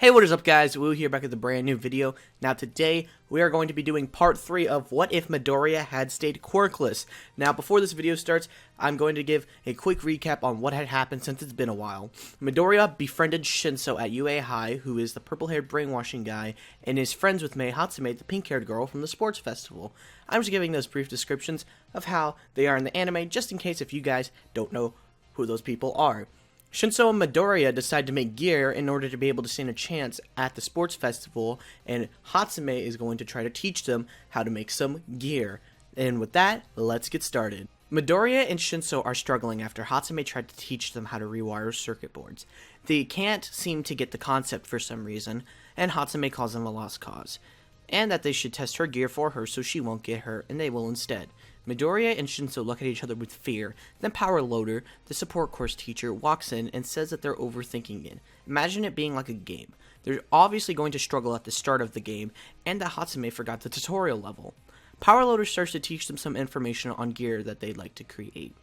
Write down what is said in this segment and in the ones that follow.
Hey, what is up guys, Woo here back with a brand new video. Now today, we are going to be doing part 3 of What If Midoriya Had Stayed Quirkless. Now before this video starts, I'm going to give a quick recap on what had happened since it's been a while. Midoriya befriended Shinso at UA High, who is the purple-haired brainwashing guy, and is friends with Mei Hatsume, the pink-haired girl from the sports festival. I'm just giving those brief descriptions of how they are in the anime, just in case if you guys don't know who those people are. Shinso and Midoriya decide to make gear in order to be able to stand a chance at the sports festival, and Hatsume is going to try to teach them how to make some gear. And with that, let's get started. Midoriya and Shinso are struggling after Hatsume tried to teach them how to rewire circuit boards. They can't seem to get the concept for some reason, and Hatsume calls them a lost cause, and that they should test her gear for her so she won't get hurt, and they will instead. Midoriya and Shinso look at each other with fear. Then Power Loader, the support course teacher, walks in and says that they're overthinking it. Imagine it being like a game. They're obviously going to struggle at the start of the game, and that Hatsume forgot the tutorial level. Power Loader starts to teach them some information on gear that they'd like to create.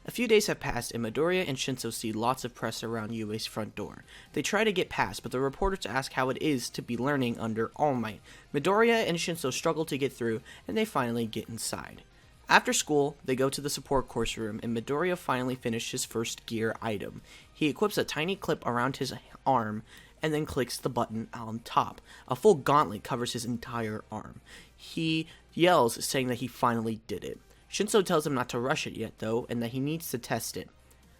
A few days have passed, and Midoriya and Shinso see lots of press around UA's front door. They try to get past, but the reporters ask how it is to be learning under All Might. Midoriya and Shinso struggle to get through, and they finally get inside. After school, they go to the support course room, and Midoriya finally finishes his first gear item. He equips a tiny clip around his arm, and then clicks the button on top. A full gauntlet covers his entire arm. He yells, saying that he finally did it. Shinso tells him not to rush it yet, though, and that he needs to test it.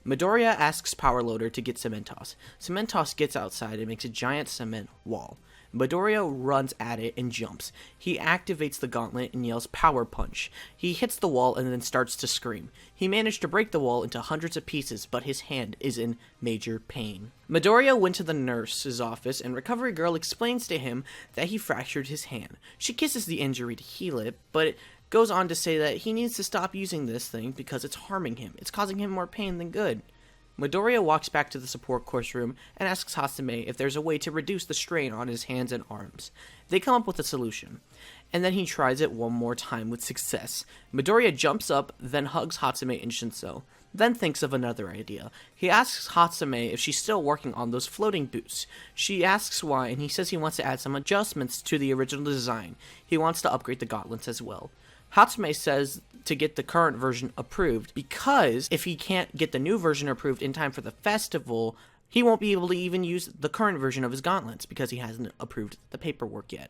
Midoriya asks Power Loader to get Cementoss. Cementoss gets outside and makes a giant cement wall. Midoriya runs at it and jumps. He activates the gauntlet and yells Power Punch. He hits the wall and then starts to scream. He managed to break the wall into hundreds of pieces, but his hand is in major pain. Midoriya went to the nurse's office, and Recovery Girl explains to him that he fractured his hand. She kisses the injury to heal it, but goes on to say that he needs to stop using this thing because it's harming him. It's causing him more pain than good. Midoriya walks back to the support course room and asks Hatsume if there's a way to reduce the strain on his hands and arms. They come up with a solution, and then he tries it one more time with success. Midoriya jumps up, then hugs Hatsume and Shinso, then thinks of another idea. He asks Hatsume if she's still working on those floating boots. She asks why, and he says he wants to add some adjustments to the original design. He wants to upgrade the gauntlets as well. Hatsume says to get the current version approved, because if he can't get the new version approved in time for the festival, he won't be able to even use the current version of his gauntlets because he hasn't approved the paperwork yet.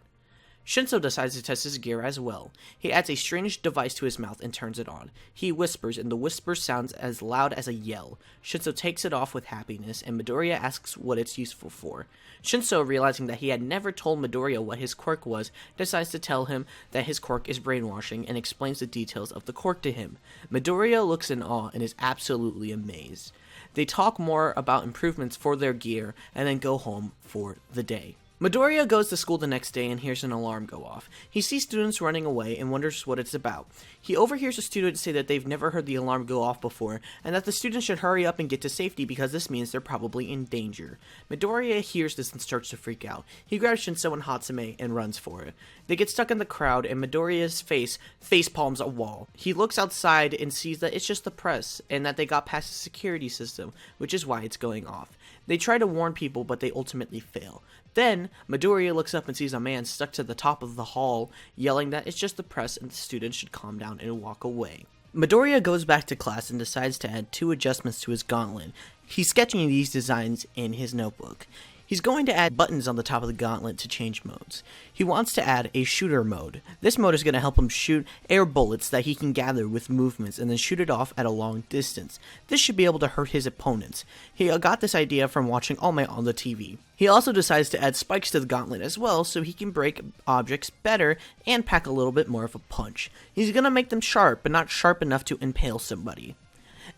Shinso decides to test his gear as well. He adds a strange device to his mouth and turns it on. He whispers, and the whisper sounds as loud as a yell. Shinso takes it off with happiness, and Midoriya asks what it's useful for. Shinso, realizing that he had never told Midoriya what his quirk was, decides to tell him that his quirk is brainwashing and explains the details of the quirk to him. Midoriya looks in awe and is absolutely amazed. They talk more about improvements for their gear and then go home for the day. Midoriya goes to school the next day and hears an alarm go off. He sees students running away and wonders what it's about. He overhears a student say that they've never heard the alarm go off before, and that the students should hurry up and get to safety because this means they're probably in danger. Midoriya hears this and starts to freak out. He grabs Shinso and Hatsume and runs for it. They get stuck in the crowd, and Midoriya's face palms a wall. He looks outside and sees that it's just the press, and that they got past the security system, which is why it's going off. They try to warn people, but they ultimately fail. Then, Midoriya looks up and sees a man stuck to the top of the hall, yelling that it's just the press and the students should calm down and walk away. Midoriya goes back to class and decides to add 2 adjustments to his gauntlet. He's sketching these designs in his notebook. He's going to add buttons on the top of the gauntlet to change modes. He wants to add a shooter mode. This mode is going to help him shoot air bullets that he can gather with movements and then shoot it off at a long distance. This should be able to hurt his opponents. He got this idea from watching All Might on the TV. He also decides to add spikes to the gauntlet as well so he can break objects better and pack a little bit more of a punch. He's going to make them sharp, but not sharp enough to impale somebody.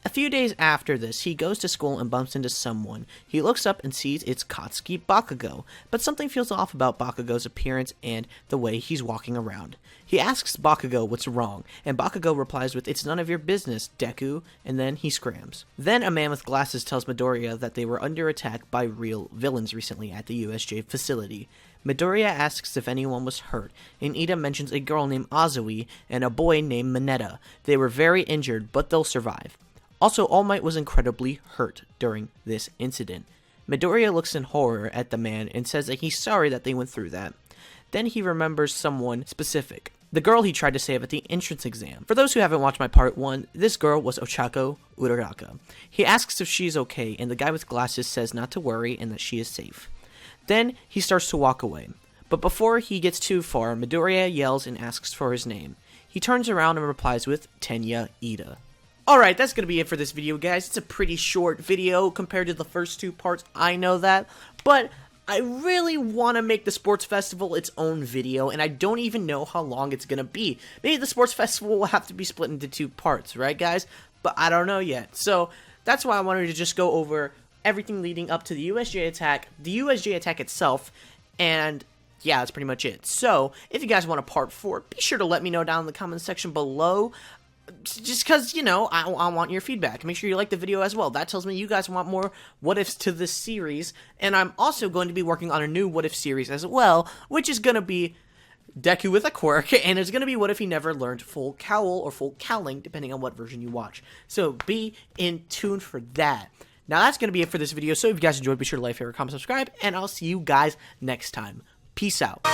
A few days after this, he goes to school and bumps into someone. He looks up and sees it's Katsuki Bakugo, but something feels off about Bakugo's appearance and the way he's walking around. He asks Bakugo what's wrong, and Bakugo replies with, "It's none of your business, Deku," and then he scrams. Then a man with glasses tells Midoriya that they were under attack by real villains recently at the USJ facility. Midoriya asks if anyone was hurt, and Ida mentions a girl named Azui and a boy named Mineta. They were very injured, but they'll survive. Also, All Might was incredibly hurt during this incident. Midoriya looks in horror at the man and says that he's sorry that they went through that. Then he remembers someone specific. The girl he tried to save at the entrance exam. For those who haven't watched my part 1, this girl was Ochako Uraraka. He asks if she's okay, and the guy with glasses says not to worry and that she is safe. Then he starts to walk away. But before he gets too far, Midoriya yells and asks for his name. He turns around and replies with Tenya Ida. Alright, that's going to be it for this video, guys. It's a pretty short video compared to the first 2 parts, I know that. But I really want to make the sports festival its own video, and I don't even know how long it's going to be. Maybe the sports festival will have to be split into 2 parts, right guys? But I don't know yet. So that's why I wanted to just go over everything leading up to the USJ attack itself, and yeah, that's pretty much it. So if you guys want a part 4, be sure to let me know down in the comment section below. Just because, you know, I want your feedback. Make sure you like the video as well. That tells me you guys want more what ifs to this series. And I'm also going to be working on a new what if series as well, which is going to be Deku with a quirk, and it's going to be what if he never learned full cowl or full cowling, depending on what version you watch. So be in tune for that. Now that's going to be it for this video. So if you guys enjoyed, be sure to like, favorite, comment, subscribe, and I'll see you guys next time. Peace out.